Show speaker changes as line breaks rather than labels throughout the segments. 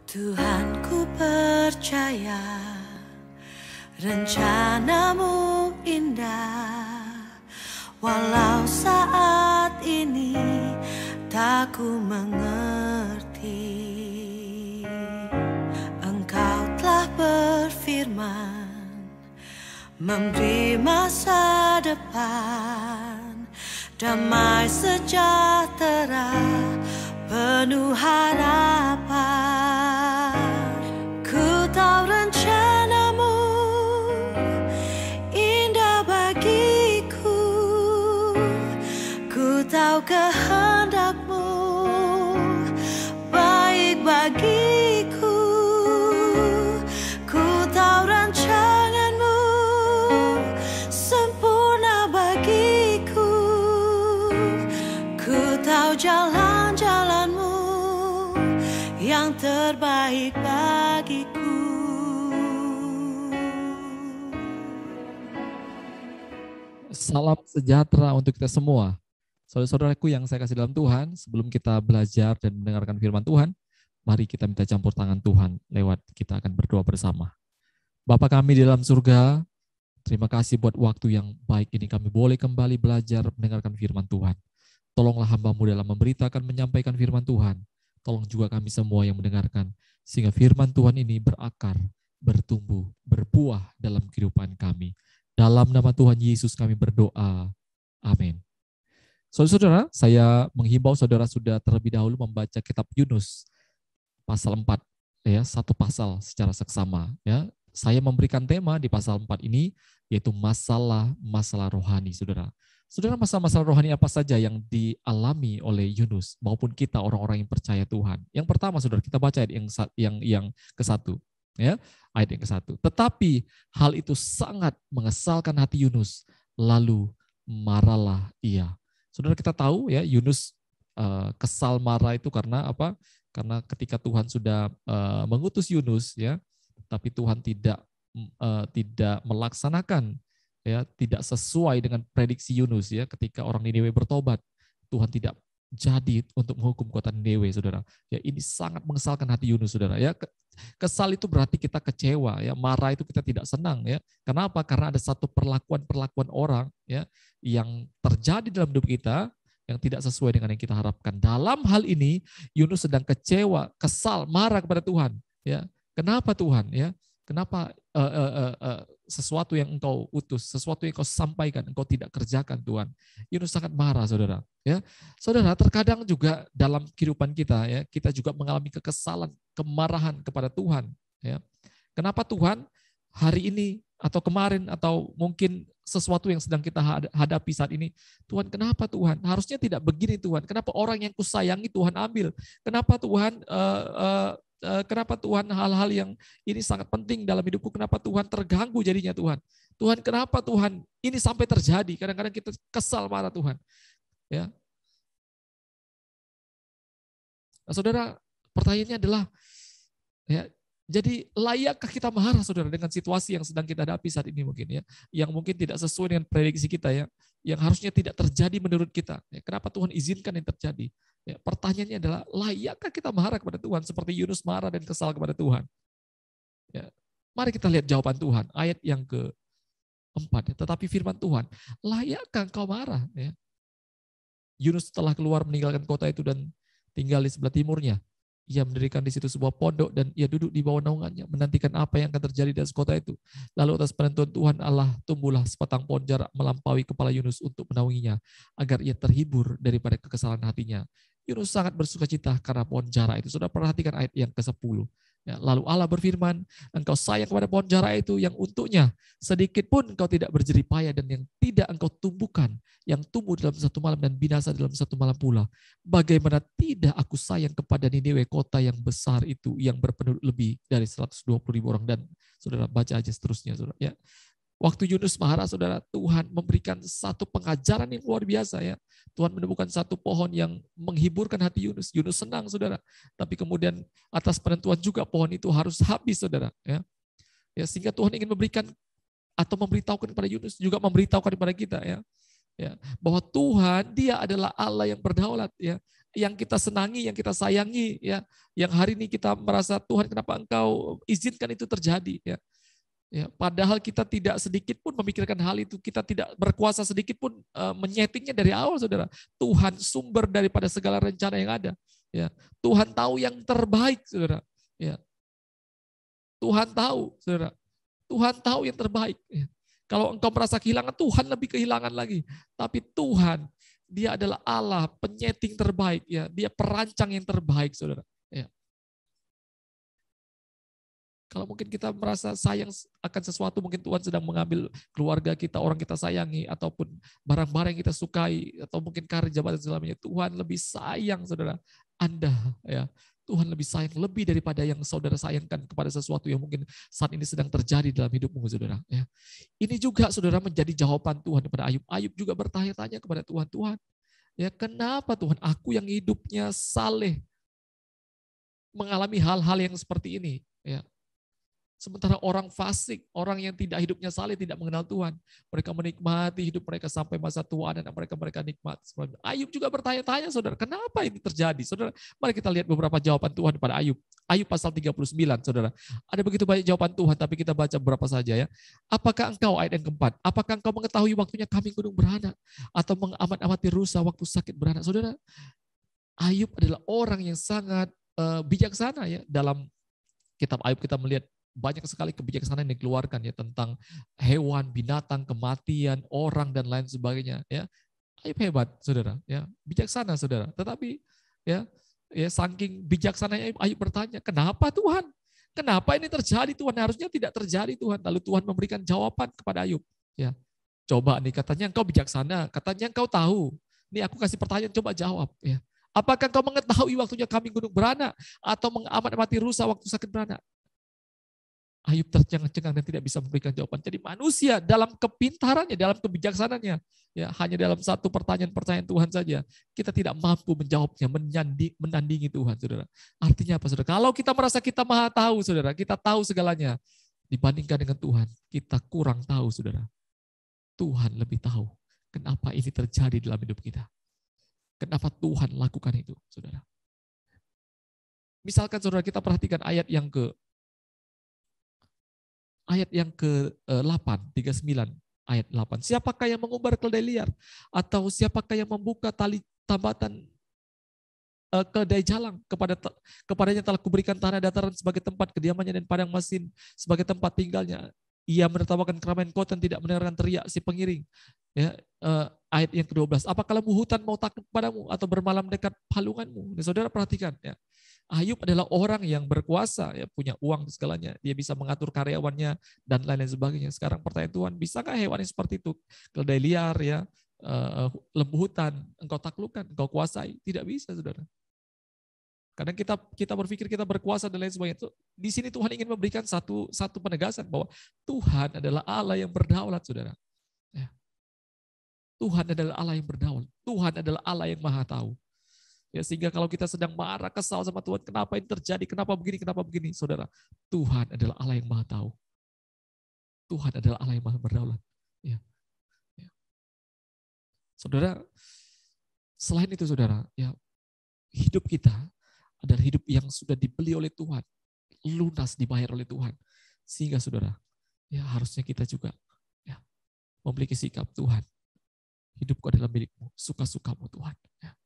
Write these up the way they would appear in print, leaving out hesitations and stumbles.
Tuhan, ku percaya rencanamu indah, walau saat ini tak ku mengerti. Engkau telah berfirman, memberi masa depan, damai sejahtera, penuh harapan. Ku tahu rencanamu indah bagiku, ku tahu kehendakmu baik bagiku, ku tahu rancanganmu sempurna bagiku, ku tahu jalan-jalanmu yang terbaik bagiku.
Salam sejahtera untuk kita semua. Saudara-saudaraku yang saya kasih dalam Tuhan, sebelum kita belajar dan mendengarkan firman Tuhan, mari kita minta campur tangan Tuhan lewat kita akan berdoa bersama. Bapa kami di dalam surga, terima kasih buat waktu yang baik ini kami boleh kembali belajar mendengarkan firman Tuhan. Tolonglah hamba-Mu dalam memberitakan, menyampaikan firman Tuhan. Tolong juga kami semua yang mendengarkan, sehingga firman Tuhan ini berakar, bertumbuh, berbuah dalam kehidupan kami. Dalam nama Tuhan Yesus kami berdoa. Amin. Saudara-saudara, saya menghimbau saudara sudah terlebih dahulu membaca kitab Yunus pasal 4, ya, satu pasal secara seksama. Ya. Saya memberikan tema di pasal 4 ini, yaitu masalah rohani, saudara. Saudara, masalah rohani apa saja yang dialami oleh Yunus maupun kita orang-orang yang percaya Tuhan? Yang pertama, saudara, kita baca ayat yang ke-1, ya, ayat yang ke-1. Tetapi hal itu sangat mengesalkan hati Yunus, lalu marahlah ia. Saudara, kita tahu ya Yunus kesal marah itu karena apa? Karena ketika Tuhan sudah mengutus Yunus, ya, tapi Tuhan tidak melaksanakan, ya, tidak sesuai dengan prediksi Yunus, ya, ketika orang Niniwe bertobat, Tuhan tidak jadi untuk menghukum kota Niniwe, saudara. Ya, ini sangat mengesalkan hati Yunus, saudara. Ya, kesal itu berarti kita kecewa, ya, marah itu kita tidak senang, ya. Kenapa? Karena ada satu perlakuan orang, ya, yang terjadi dalam hidup kita yang tidak sesuai dengan yang kita harapkan. Dalam hal ini Yunus sedang kecewa, kesal, marah kepada Tuhan, ya. Kenapa Tuhan, ya? Kenapa sesuatu yang Engkau utus, sesuatu yang Engkau sampaikan, Engkau tidak kerjakan, Tuhan? Yunus sangat marah, saudara. Ya, saudara, terkadang juga dalam kehidupan kita, ya, kita juga mengalami kekesalan, kemarahan kepada Tuhan. Ya, kenapa Tuhan hari ini atau kemarin atau mungkin sesuatu yang sedang kita hadapi saat ini, Tuhan, kenapa Tuhan? Harusnya tidak begini, Tuhan. Kenapa orang yang kusayangi Tuhan ambil? Kenapa Tuhan? Kenapa Tuhan hal-hal yang ini sangat penting dalam hidupku, kenapa Tuhan terganggu jadinya, Tuhan? Tuhan, kenapa Tuhan ini sampai terjadi? Kadang-kadang kita kesal marah, Tuhan. Ya. Nah, saudara, pertanyaannya adalah, ya, jadi layakkah kita marah, saudara, dengan situasi yang sedang kita hadapi saat ini mungkin, ya, yang mungkin tidak sesuai dengan prediksi kita, ya, yang harusnya tidak terjadi menurut kita. Ya, kenapa Tuhan izinkan yang terjadi? Ya, pertanyaannya adalah, layakkah kita marah kepada Tuhan seperti Yunus marah dan kesal kepada Tuhan? Ya, mari kita lihat jawaban Tuhan, ayat yang ke-4. Ya, tetapi firman Tuhan, layakkah engkau marah? Ya. Yunus telah keluar meninggalkan kota itu dan tinggal di sebelah timurnya. Ia mendirikan di situ sebuah pondok dan ia duduk di bawah naungannya, menantikan apa yang akan terjadi di atas kota itu. Lalu atas penentuan Tuhan Allah tumbuhlah sebatang pohon jarak melampaui kepala Yunus untuk menaunginya, agar ia terhibur daripada kekesalan hatinya. Yunus sangat bersukacita karena pohon jarak itu. Sudah perhatikan ayat yang ke-10. Ya, lalu Allah berfirman, engkau sayang kepada pohon jarak itu yang untuknya sedikit pun engkau tidak berjerih payah dan yang tidak engkau tumbuhkan, yang tumbuh dalam satu malam dan binasa dalam satu malam pula. Bagaimana tidak aku sayang kepada Niniwe, kota yang besar itu, yang berpenduduk lebih dari 120.000 orang. Dan saudara baca aja seterusnya, saudara. Ya. Waktu Yunus marah, saudara, Tuhan memberikan satu pengajaran yang luar biasa, ya. Tuhan menemukan satu pohon yang menghiburkan hati Yunus. Yunus senang, saudara. Tapi kemudian atas penentuan juga pohon itu harus habis, saudara. Ya, ya, sehingga Tuhan ingin memberikan atau memberitahukan kepada Yunus, juga memberitahukan kepada kita, ya, bahwa Tuhan, Dia adalah Allah yang berdaulat, ya. yang kita senangi, yang kita sayangi, ya, yang hari ini kita merasa Tuhan kenapa Engkau izinkan itu terjadi, ya. Ya, padahal kita tidak sedikit pun memikirkan hal itu, kita tidak berkuasa sedikit pun menyetingnya dari awal, saudara. Tuhan sumber daripada segala rencana yang ada. Ya, Tuhan tahu yang terbaik, saudara. Ya, Tuhan tahu, saudara. Tuhan tahu yang terbaik. Ya. Kalau engkau merasa kehilangan, Tuhan lebih kehilangan lagi. Tapi Tuhan, Dia adalah Allah penyeting terbaik, ya. Dia perancang yang terbaik, saudara. Ya. Kalau mungkin kita merasa sayang akan sesuatu, mungkin Tuhan sedang mengambil keluarga kita, orang kita sayangi, ataupun barang-barang yang kita sukai, atau mungkin karir, jabatan, segalanya. Tuhan lebih sayang, saudara, Anda. Ya. Tuhan lebih sayang lebih daripada yang saudara sayangkan kepada sesuatu yang mungkin saat ini sedang terjadi dalam hidupmu, saudara. Ya. Ini juga, saudara, menjadi jawaban Tuhan kepada Ayub. Ayub juga bertanya-tanya kepada Tuhan, Tuhan, ya kenapa Tuhan aku yang hidupnya saleh mengalami hal-hal yang seperti ini? Ya. Sementara orang fasik, orang yang tidak hidupnya saleh, tidak mengenal Tuhan. Mereka menikmati hidup mereka sampai masa tua dan mereka nikmat. Ayub juga bertanya-tanya, saudara, kenapa ini terjadi? Saudara, mari kita lihat beberapa jawaban Tuhan pada Ayub. Ayub pasal 39, saudara. Ada begitu banyak jawaban Tuhan, tapi kita baca beberapa saja ya. Apakah engkau, ayat yang keempat, apakah engkau mengetahui waktunya kambing gunung beranak? Atau mengamat-amati rusa waktu sakit beranak? Saudara, Ayub adalah orang yang sangat bijaksana ya. Dalam kitab Ayub kita melihat banyak sekali kebijaksanaan yang dikeluarkan ya tentang hewan, binatang, kematian, orang dan lain sebagainya ya. Ayub hebat, saudara, ya, bijaksana, saudara. Tetapi ya saking bijaksananya Ayub bertanya, "Kenapa Tuhan? Kenapa ini terjadi Tuhan? Harusnya tidak terjadi Tuhan." Lalu Tuhan memberikan jawaban kepada Ayub, ya. Coba nih, katanya engkau bijaksana, katanya engkau tahu. Nih aku kasih pertanyaan, coba jawab ya. Apakah engkau mengetahui waktunya kambing gunung beranak atau mengamati rusa waktu sakit beranak? Ayub tercengang-cengang dan tidak bisa memberikan jawaban. Jadi manusia dalam kepintarannya, dalam kebijaksanaannya, ya hanya dalam satu pertanyaan Tuhan saja, kita tidak mampu menjawabnya, menandingi Tuhan, saudara. Artinya apa, saudara? Kalau kita merasa kita maha tahu, saudara, kita tahu segalanya, dibandingkan dengan Tuhan, kita kurang tahu, saudara. Tuhan lebih tahu kenapa ini terjadi dalam hidup kita. Kenapa Tuhan lakukan itu, saudara. Misalkan, saudara, kita perhatikan ayat yang ke-8, 39 ayat 8. Siapakah yang mengumbar keledai liar? Atau siapakah yang membuka tali tambatan keledai jalang? Kepadanya telah kuberikan tanah dataran sebagai tempat kediamannya dan padang masin sebagai tempat tinggalnya. Ia menertawakan keramaian kota dan tidak mendengarkan teriak si pengiring. Ya, ayat yang ke-12. Apakah lembu hutan mau takut padamu atau bermalam dekat palunganmu? Nah, saudara perhatikan ya. Ayub adalah orang yang berkuasa, ya, punya uang dan segalanya. Dia bisa mengatur karyawannya dan lain-lain sebagainya. Sekarang pertanyaan Tuhan, bisakah hewan yang seperti itu? Keledai liar, ya, lembu hutan, engkau taklukkan, engkau kuasai? Tidak bisa, saudara. Kadang kita berpikir kita berkuasa dan lain sebagainya. Di sini Tuhan ingin memberikan satu penegasan bahwa Tuhan adalah Allah yang berdaulat, saudara. Ya. Tuhan adalah Allah yang berdaulat. Tuhan adalah Allah yang maha tahu. Ya, sehingga kalau kita sedang marah, kesal sama Tuhan, kenapa ini terjadi, kenapa begini, saudara, Tuhan adalah Allah yang maha tahu. Tuhan adalah Allah yang maha berdaulat. Ya. Ya. Saudara, selain itu, saudara, ya, hidup kita adalah hidup yang sudah dibeli oleh Tuhan, lunas dibayar oleh Tuhan, sehingga saudara, ya harusnya kita juga ya memiliki sikap Tuhan. Hidupku adalah milikmu, suka-sukamu Tuhan. Ya.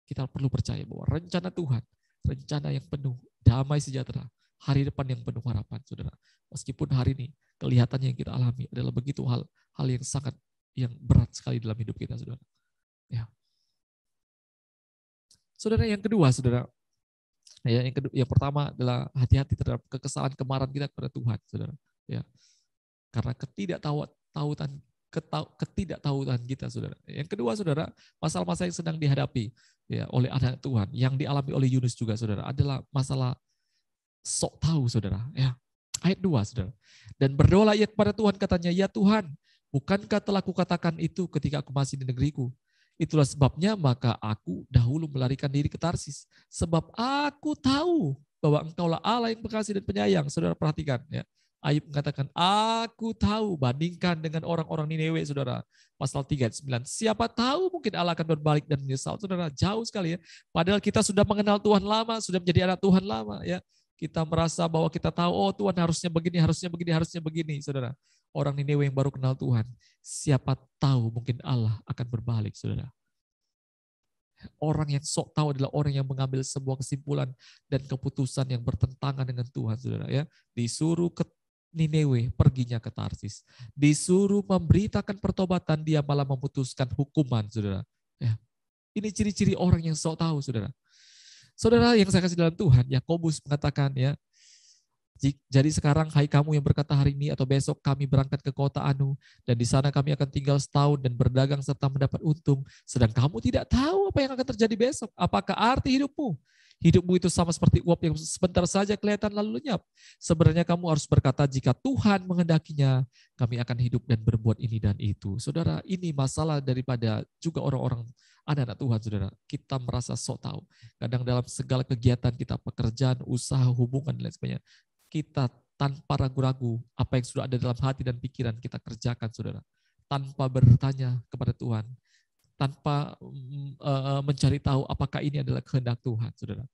Kita perlu percaya bahwa rencana Tuhan, rencana yang penuh damai sejahtera, hari depan yang penuh harapan, saudara. Meskipun hari ini kelihatannya yang kita alami adalah begitu hal yang sangat yang berat sekali dalam hidup kita, saudara. Ya. Saudara, yang kedua, saudara, ya, yang pertama adalah hati-hati terhadap kekesalan, kemarahan kita kepada Tuhan, saudara. Ya. Karena ketidaktahuan kita, saudara. Yang kedua, saudara, masalah-masalah yang sedang dihadapi ya oleh anak Tuhan, yang dialami oleh Yunus juga, saudara, adalah masalah sok tahu, saudara. Ya. Ayat 2, saudara. Dan berdoalah ia kepada Tuhan, katanya, ya Tuhan, bukankah telah kukatakan itu ketika aku masih di negeriku? Itulah sebabnya maka aku dahulu melarikan diri ke Tarsis, sebab aku tahu bahwa engkaulah Allah yang berkasih dan penyayang. Saudara perhatikan ya. Ayub mengatakan, aku tahu, bandingkan dengan orang-orang Nineve, saudara. Pasal 3 ayat 9. Siapa tahu mungkin Allah akan berbalik dan menyesal. Saudara, jauh sekali ya. Padahal kita sudah mengenal Tuhan lama, sudah menjadi anak Tuhan lama ya. Kita merasa bahwa kita tahu, oh Tuhan harusnya begini, harusnya begini, harusnya begini, saudara. Orang Nineve yang baru kenal Tuhan, siapa tahu mungkin Allah akan berbalik, saudara. Orang yang sok tahu adalah orang yang mengambil sebuah kesimpulan dan keputusan yang bertentangan dengan Tuhan, saudara ya. Disuruh ke Nineve, perginya ke Tarsis. Disuruh memberitakan pertobatan, dia malah memutuskan hukuman, saudara. Ya. Ini ciri-ciri orang yang sok tahu, saudara. Saudara yang saya kasih dalam Tuhan, Yakobus mengatakan ya, jadi sekarang hai kamu yang berkata hari ini atau besok kami berangkat ke kota Anu dan di sana kami akan tinggal setahun dan berdagang serta mendapat untung, sedang kamu tidak tahu apa yang akan terjadi besok. Apakah arti hidupmu? Hidupmu itu sama seperti uap yang sebentar saja kelihatan lalu lenyap. Sebenarnya kamu harus berkata, jika Tuhan menghendakinya, kami akan hidup dan berbuat ini dan itu. Saudara, ini masalah daripada juga orang-orang anak-anak Tuhan, saudara. Kita merasa sok tahu. Kadang dalam segala kegiatan kita, pekerjaan, usaha, hubungan, dan lain sebagainya, kita tanpa ragu-ragu apa yang sudah ada dalam hati dan pikiran kita kerjakan, saudara. Tanpa bertanya kepada Tuhan, tanpa mencari tahu apakah ini adalah kehendak Tuhan, saudara.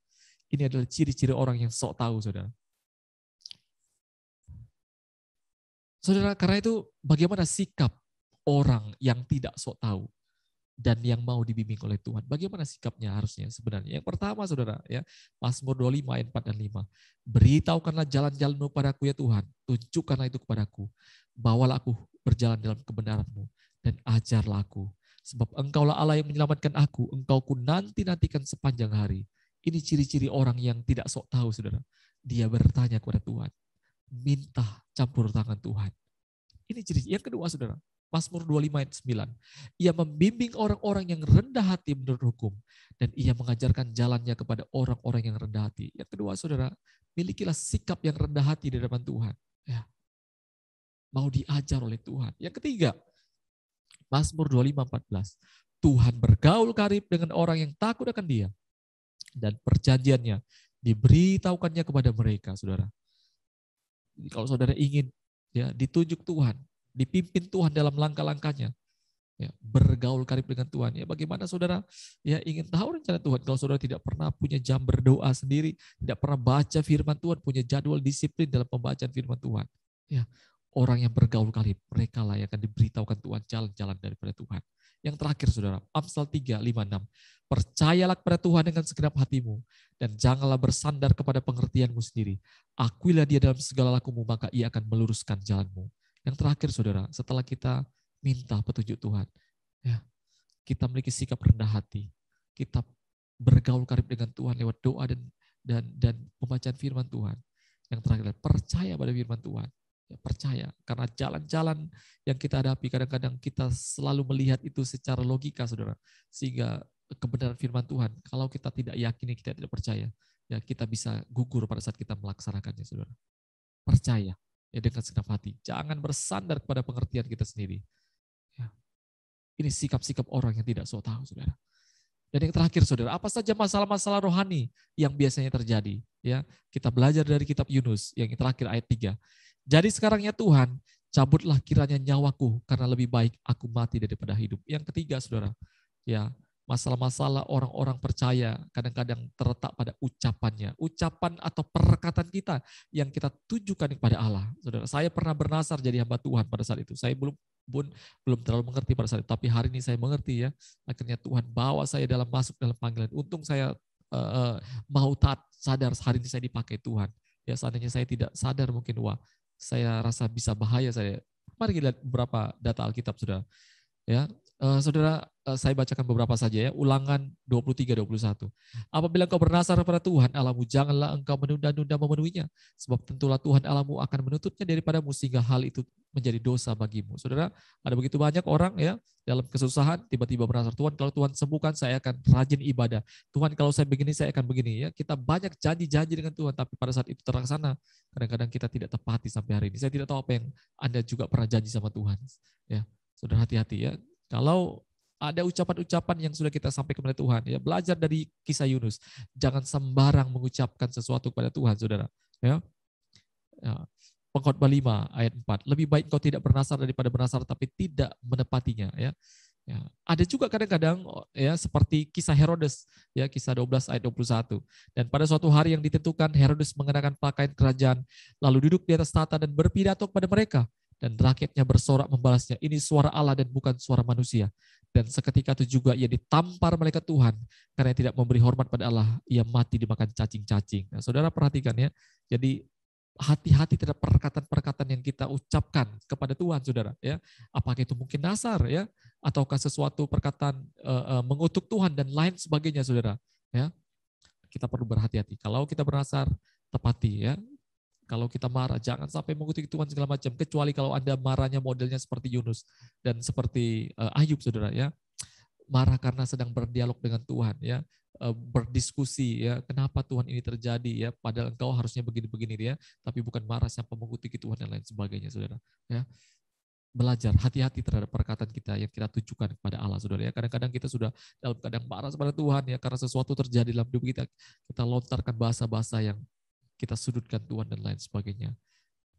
Ini adalah ciri-ciri orang yang sok tahu, saudara. Saudara, karena itu bagaimana sikap orang yang tidak sok tahu dan yang mau dibimbing oleh Tuhan? Bagaimana sikapnya harusnya sebenarnya? Yang pertama, saudara, ya, Mazmur 25 ayat 4 dan 5. Beritahukanlah jalan-jalan-Mu padaku ya Tuhan, tunjukkanlah itu kepadaku. Bawalah aku berjalan dalam kebenaran-Mu dan ajarlah aku. Sebab Engkaulah Allah yang menyelamatkan aku, Engkau ku nanti-nantikan sepanjang hari. Ini ciri-ciri orang yang tidak sok tahu, saudara. Dia bertanya kepada Tuhan, minta campur tangan Tuhan. Ini ciri. Yang kedua, saudara, Mazmur 25 ayat 9. Ia membimbing orang-orang yang rendah hati menurut hukum, dan ia mengajarkan jalannya kepada orang-orang yang rendah hati. Yang kedua, saudara, milikilah sikap yang rendah hati di hadapan Tuhan. Ya. Mau diajar oleh Tuhan. Yang ketiga, Mazmur 25:14. Tuhan bergaul karib dengan orang yang takut akan Dia, dan perjanjiannya diberitahukannya kepada mereka, saudara. Jadi kalau saudara ingin ya ditunjuk Tuhan, dipimpin Tuhan dalam langkah-langkahnya, ya, bergaul karib dengan Tuhan. Ya, bagaimana saudara ya ingin tahu rencana Tuhan kalau saudara tidak pernah punya jam berdoa sendiri, tidak pernah baca firman Tuhan, punya jadwal disiplin dalam pembacaan firman Tuhan. Ya, orang yang bergaul karib, mereka lah yang akan diberitahukan Tuhan jalan-jalan daripada Tuhan. Yang terakhir, saudara, Amsal 3:5-6. Percayalah kepada Tuhan dengan segenap hatimu, dan janganlah bersandar kepada pengertianmu sendiri. Akuilah Dia dalam segala lakumu, maka Ia akan meluruskan jalanmu. Yang terakhir, saudara, setelah kita minta petunjuk Tuhan, ya, kita memiliki sikap rendah hati. Kita bergaul karib dengan Tuhan lewat doa dan pembacaan firman Tuhan. Yang terakhir, percaya pada firman Tuhan. Ya, percaya, karena jalan-jalan yang kita hadapi kadang-kadang kita selalu melihat itu secara logika, saudara, sehingga kebenaran firman Tuhan, kalau kita tidak yakini, kita tidak percaya, ya kita bisa gugur pada saat kita melaksanakannya, saudara. Percaya ya dengan segenap hati, jangan bersandar kepada pengertian kita sendiri. Ya. Ini sikap-sikap orang yang tidak sok tahu, saudara. Dan yang terakhir, saudara, apa saja masalah-masalah rohani yang biasanya terjadi? Ya, kita belajar dari kitab Yunus yang terakhir ayat 3. Jadi sekarang ya Tuhan, cabutlah kiranya nyawaku, karena lebih baik aku mati daripada hidup. Yang ketiga, saudara, ya masalah-masalah orang-orang percaya kadang-kadang terletak pada ucapannya, ucapan atau perkataan kita yang kita tujukan kepada Allah. Saudara, saya pernah bernasar jadi hamba Tuhan pada saat itu. Saya belum terlalu mengerti pada saat itu, tapi hari ini saya mengerti ya. Akhirnya Tuhan bawa saya masuk dalam panggilan. Untung saya mau taat, sadar hari ini saya dipakai Tuhan. Ya, seandainya saya tidak sadar mungkin saya rasa bisa bahaya saya. Mari kita lihat beberapa data Alkitab, saudara. Ya, saudara, saya bacakan beberapa saja ya. Ulangan 23:21. Apabila engkau bernasar kepada Tuhan Allahmu, janganlah engkau menunda-nunda memenuhinya, sebab tentulah Tuhan Allahmu akan menutupnya daripadamu sehingga hal itu menjadi dosa bagimu. Saudara, ada begitu banyak orang ya dalam kesusahan tiba-tiba bernasar, Tuhan kalau Tuhan sembuhkan saya akan rajin ibadah. Tuhan kalau saya begini saya akan begini ya. Kita banyak janji-janji dengan Tuhan, tapi pada saat itu terlaksana kadang-kadang kita tidak tepati sampai hari ini. Saya tidak tahu apa yang Anda juga pernah janji sama Tuhan. Ya, saudara, hati-hati ya. Kalau ada ucapan-ucapan yang sudah kita sampaikan kepada Tuhan, ya belajar dari kisah Yunus. Jangan sembarang mengucapkan sesuatu kepada Tuhan, saudara. Ya. Pengkhotbah 5 ayat 4. Lebih baik engkau tidak bernasar daripada bernasar tapi tidak menepatinya, ya. Ya, ada juga kadang-kadang ya seperti kisah Herodes, ya, kisah 12 ayat 21. Dan pada suatu hari yang ditentukan Herodes mengenakan pakaian kerajaan lalu duduk di atas tahta dan berpidato kepada mereka, dan rakyatnya bersorak membalasnya, ini suara Allah dan bukan suara manusia. Dan seketika itu juga ia ditampar malaikat Tuhan karena tidak memberi hormat pada Allah, ia mati dimakan cacing-cacing. Nah, saudara perhatikan ya. Jadi hati-hati terhadap perkataan-perkataan yang kita ucapkan kepada Tuhan, saudara. Ya, apakah itu mungkin dasar, ya, ataukah sesuatu perkataan mengutuk Tuhan dan lain sebagainya, saudara. Ya, kita perlu berhati-hati. Kalau kita bernasar, tepati, ya. Kalau kita marah, jangan sampai mengutuk Tuhan segala macam. Kecuali kalau Anda marahnya modelnya seperti Yunus dan seperti Ayub, saudara. Ya, marah karena sedang berdialog dengan Tuhan, ya. Berdiskusi, ya, kenapa Tuhan ini terjadi, ya, padahal engkau harusnya begini-begini, ya, tapi bukan marah sampai mengutuki Tuhan dan lain sebagainya, saudara. Ya, belajar hati-hati terhadap perkataan kita yang kita tujukan kepada Allah, saudara. Ya, kadang-kadang kita sudah dalam keadaan marah kepada Tuhan, ya, karena sesuatu terjadi dalam hidup kita, kita lontarkan bahasa-bahasa yang kita sudutkan Tuhan dan lain sebagainya.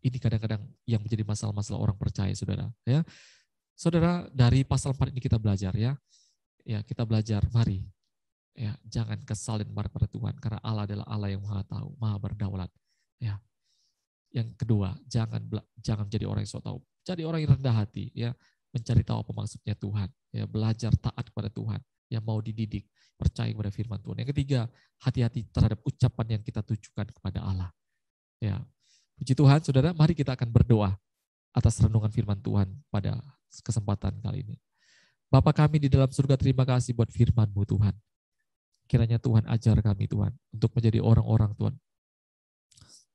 Ini kadang-kadang yang menjadi masalah-masalah orang percaya, saudara. Ya, saudara, dari pasal 4 ini kita belajar, ya, ya, kita belajar, mari. Ya, jangan kesal dan marah pada Tuhan karena Allah adalah Allah yang Maha tahu, Maha berdaulat. Ya. Yang kedua, jangan menjadi orang yang sok tahu. Jadi orang yang rendah hati, ya, mencari tahu apa maksudnya Tuhan, ya, belajar taat kepada Tuhan, yang mau dididik, percaya kepada firman Tuhan. Yang ketiga, hati-hati terhadap ucapan yang kita tujukan kepada Allah. Ya. Puji Tuhan, saudara, mari kita akan berdoa atas renungan firman Tuhan pada kesempatan kali ini. Bapa kami di dalam surga, terima kasih buat firman-Mu, Tuhan. Kiranya Tuhan ajar kami, Tuhan, untuk menjadi orang-orang, Tuhan,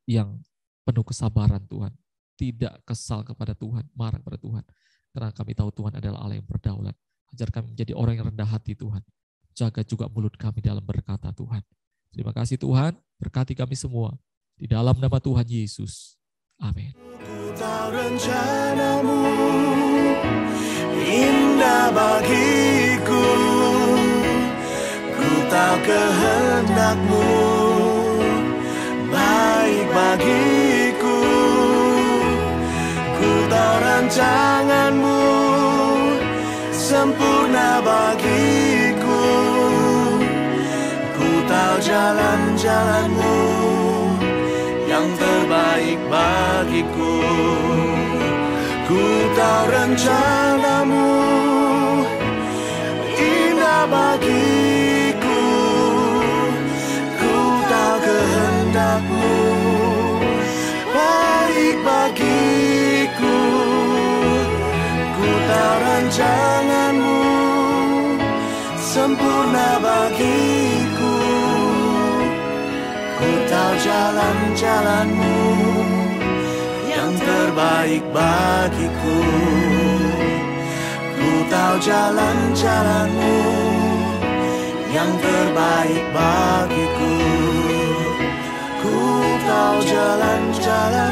yang penuh kesabaran, Tuhan. Tidak kesal kepada Tuhan, marah kepada Tuhan. Karena kami tahu Tuhan adalah Allah yang berdaulat. Ajar kami menjadi orang yang rendah hati, Tuhan. Jaga juga mulut kami dalam berkata, Tuhan. Terima kasih, Tuhan. Berkati kami semua. Di dalam nama Tuhan Yesus. Amin.
Ku tahu rencana-Mu indah bagiku. Ku tahu kehendak-Mu baik bagiku. Ku tahu rancangan-Mu sempurna bagiku. Ku tahu jalan-jalan-Mu yang terbaik bagiku. Ku tahu rencana-Mu indah bagiku. Ku tahu kehendak-Mu baik bagiku. Ku tahu rancangan-Mu sempurna bagiku. Ku tahu jalan-jalan-Mu yang terbaik bagiku. Ku tahu jalan-jalan-Mu yang terbaik bagiku. Ku tahu jalan-jalan